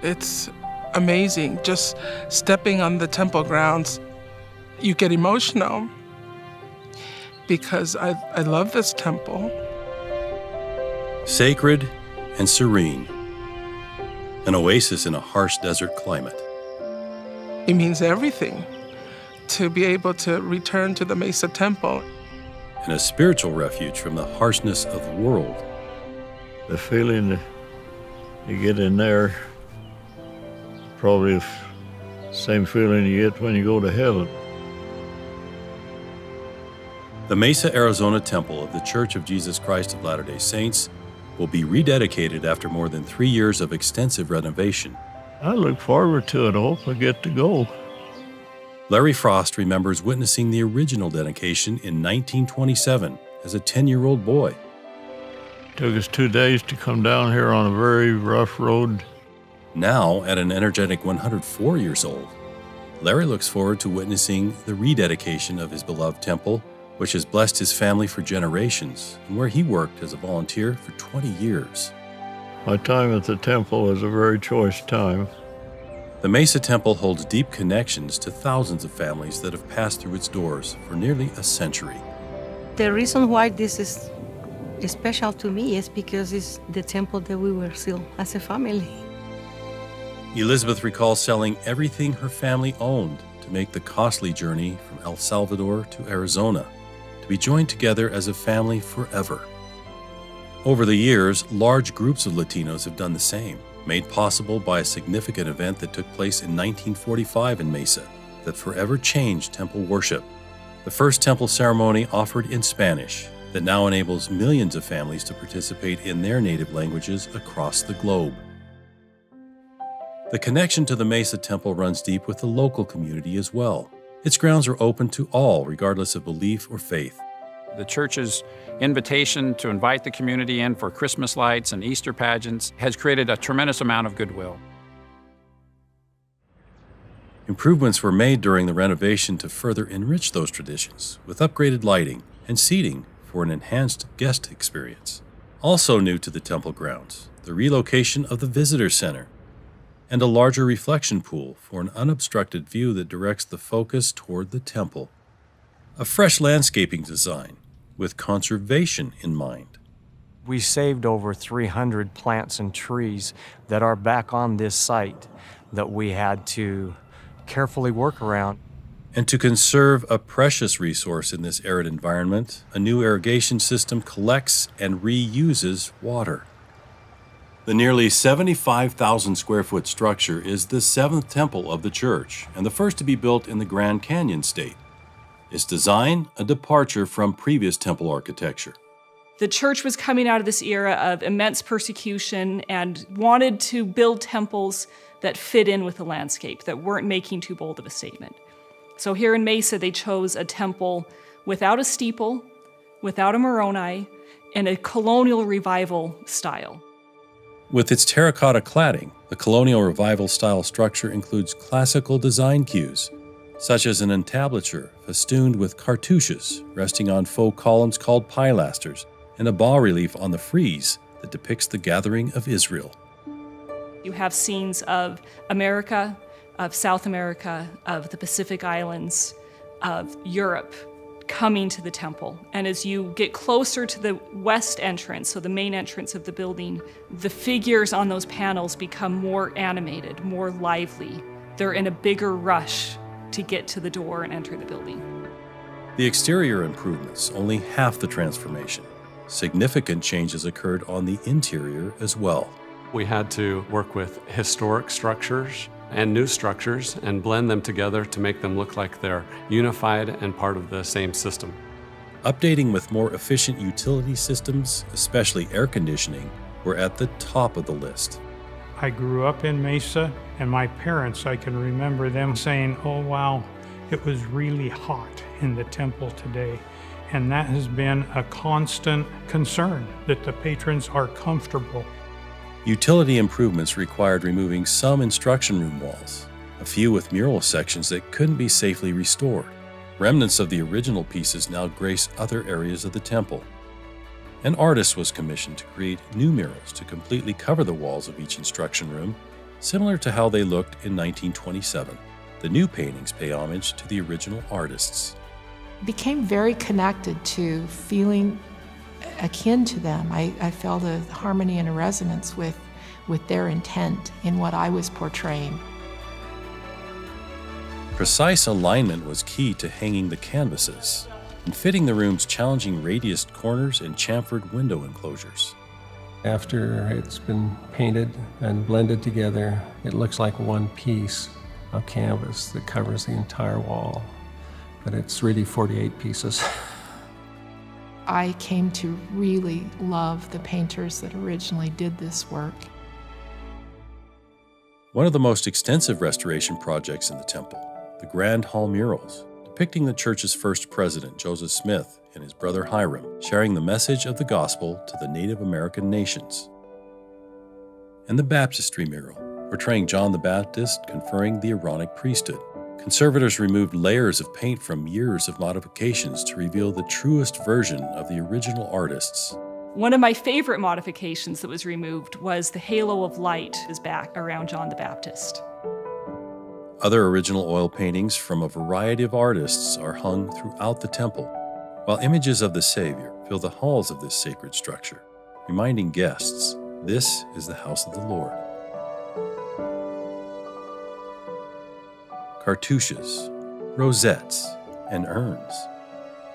It's amazing. Just stepping on the temple grounds, you get emotional because I love this temple. Sacred and serene, an oasis in a harsh desert climate. It means everything to be able to return to the Mesa Temple. And a spiritual refuge from the harshness of the world. The feeling that you get in there, probably the same feeling you get when you go to heaven. The Mesa, Arizona Temple of the Church of Jesus Christ of Latter-day Saints will be rededicated after more than 3 years of extensive renovation. I look forward to it. I hope I get to go. Larry Frost remembers witnessing the original dedication in 1927 as a 10-year-old boy. It took us 2 days to come down here on a very rough road. Now, at an energetic 104 years old, Larry looks forward to witnessing the rededication of his beloved temple, which has blessed his family for generations and where he worked as a volunteer for 20 years. My time at the temple was a very choice time. The Mesa Temple holds deep connections to thousands of families that have passed through its doors for nearly a century. The reason why this is special to me is because it's the temple that we were still as a family. Elizabeth recalls selling everything her family owned to make the costly journey from El Salvador to Arizona, to be joined together as a family forever. Over the years, large groups of Latinos have done the same, made possible by a significant event that took place in 1945 in Mesa that forever changed temple worship. The first temple ceremony offered in Spanish that now enables millions of families to participate in their native languages across the globe. The connection to the Mesa Temple runs deep with the local community as well. Its grounds are open to all, regardless of belief or faith. The church's invitation to invite the community in for Christmas lights and Easter pageants has created a tremendous amount of goodwill. Improvements were made during the renovation to further enrich those traditions with upgraded lighting and seating for an enhanced guest experience. Also new to the temple grounds, the relocation of the visitor center and a larger reflection pool for an unobstructed view that directs the focus toward the temple. A fresh landscaping design with conservation in mind. We saved over 300 plants and trees that are back on this site that we had to carefully work around. And to conserve a precious resource in this arid environment, a new irrigation system collects and reuses water. The nearly 75,000 square foot structure is the seventh temple of the church and the first to be built in the Grand Canyon state. Its design, a departure from previous temple architecture. The church was coming out of this era of immense persecution and wanted to build temples that fit in with the landscape, that weren't making too bold of a statement. So here in Mesa, they chose a temple without a steeple, without a Moroni, and a colonial revival style. With its terracotta cladding, the colonial revival style structure includes classical design cues, such as an entablature festooned with cartouches resting on faux columns called pilasters, and a bas-relief on the frieze that depicts the gathering of Israel. You have scenes of America, of South America, of the Pacific Islands, of Europe coming to the temple. And as you get closer to the west entrance, so the main entrance of the building, the figures on those panels become more animated, more lively. They're in a bigger rush to get to the door and enter the building. The exterior improvements, only half the transformation. Significant changes occurred on the interior as well. We had to work with historic structures and new structures and blend them together to make them look like they're unified and part of the same system. Updating with more efficient utility systems, especially air conditioning, were at the top of the list. I grew up in Mesa, and my parents, I can remember them saying, "Oh wow, it was really hot in the temple today." And that has been a constant concern, that the patrons are comfortable. Utility improvements required removing some instruction room walls, a few with mural sections that couldn't be safely restored. Remnants of the original pieces now grace other areas of the temple. An artist was commissioned to create new murals to completely cover the walls of each instruction room, Similar to how they looked in 1927, the new paintings pay homage to the original artists. Became very connected to feeling akin to them. I felt a harmony and a resonance with their intent in what I was portraying. Precise alignment was key to hanging the canvases and fitting the room's challenging radiused corners and chamfered window enclosures. After it's been painted and blended together, it looks like one piece of canvas that covers the entire wall, but it's really 48 pieces. I came to really love the painters that originally did this work. One of the most extensive restoration projects in the temple, the Grand Hall murals, depicting the church's first president, Joseph Smith, and his brother Hiram, sharing the message of the gospel to the Native American nations. And the baptistry mural, portraying John the Baptist conferring the Aaronic priesthood. Conservators removed layers of paint from years of modifications to reveal the truest version of the original artists. One of my favorite modifications that was removed was the halo of light is back around John the Baptist. Other original oil paintings from a variety of artists are hung throughout the temple, while images of the Savior fill the halls of this sacred structure, reminding guests, this is the house of the Lord. Cartouches, rosettes, and urns,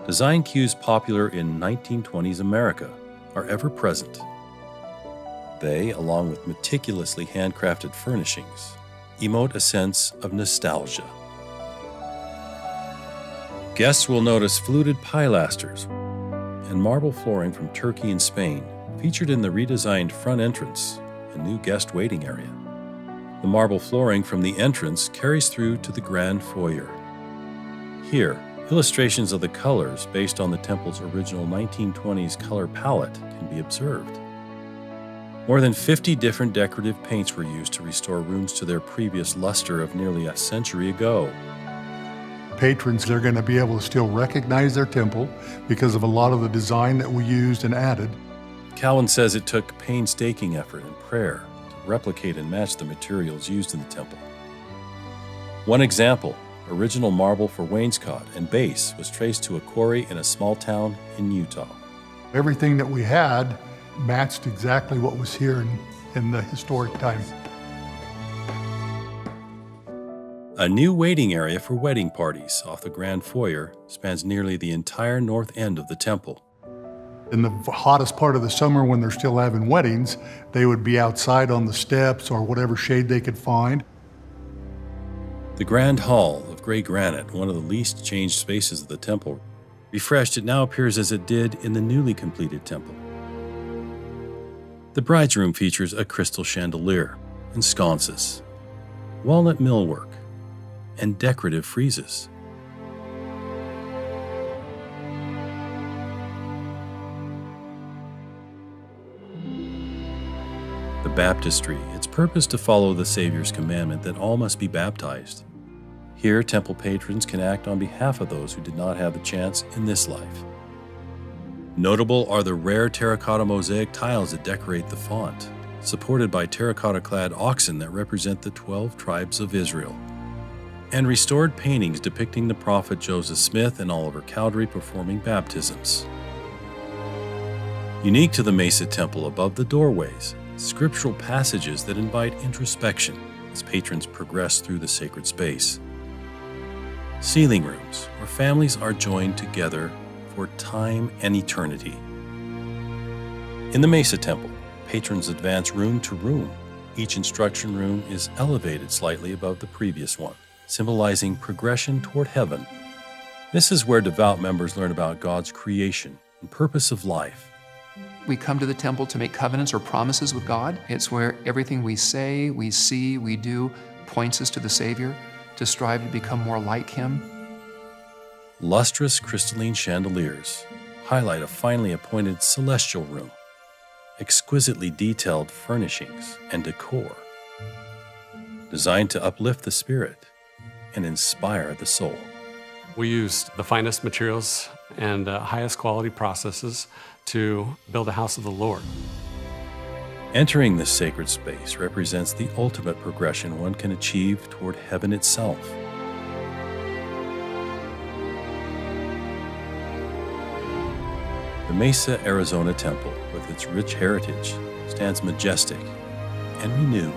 design cues popular in 1920s America, are ever present. They, along with meticulously handcrafted furnishings, emote a sense of nostalgia. Guests will notice fluted pilasters and marble flooring from Turkey and Spain, featured in the redesigned front entrance and new guest waiting area. The marble flooring from the entrance carries through to the grand foyer. Here, illustrations of the colors based on the temple's original 1920s color palette can be observed. More than 50 different decorative paints were used to restore rooms to their previous luster of nearly a century ago. Patrons are going to be able to still recognize their temple because of a lot of the design that we used and added. Cowan says it took painstaking effort and prayer to replicate and match the materials used in the temple. One example, original marble for wainscot and base was traced to a quarry in a small town in Utah. Everything that we had matched exactly what was here in the historic time. A new waiting area for wedding parties off the grand foyer spans nearly the entire north end of the temple. In the hottest part of the summer when they're still having weddings, they would be outside on the steps or whatever shade they could find. The grand hall of gray granite, one of the least changed spaces of the temple, refreshed, it now appears as it did in the newly completed temple. The bride's room features a crystal chandelier and sconces, walnut millwork, and decorative friezes. The baptistry, its purpose to follow the Savior's commandment that all must be baptized. Here, temple patrons can act on behalf of those who did not have the chance in this life. Notable are the rare terracotta mosaic tiles that decorate the font, supported by terracotta-clad oxen that represent the 12 tribes of Israel, and restored paintings depicting the prophet Joseph Smith and Oliver Cowdery performing baptisms. Unique to the Mesa Temple, above the doorways, scriptural passages that invite introspection as patrons progress through the sacred space. Ceiling rooms where families are joined together for time and eternity. In the Mesa Temple, patrons advance room to room. Each instruction room is elevated slightly above the previous one, symbolizing progression toward heaven. This is where devout members learn about God's creation and purpose of life. We come to the temple to make covenants or promises with God. It's where everything we say, we see, we do points us to the Savior, to strive to become more like Him. Lustrous crystalline chandeliers highlight a finely appointed celestial room, exquisitely detailed furnishings and decor, designed to uplift the spirit and inspire the soul. We used the finest materials and highest quality processes to build a house of the Lord. Entering this sacred space represents the ultimate progression one can achieve toward heaven itself. The Mesa, Arizona Temple, with its rich heritage, stands majestic and renewed,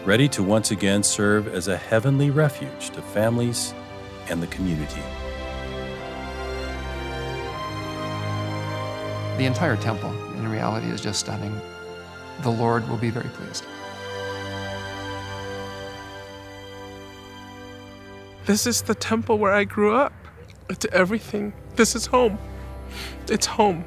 ready to once again serve as a heavenly refuge to families and the community. The entire temple, in reality, is just stunning. The Lord will be very pleased. This is the temple where I grew up. It's everything. This is home. It's home.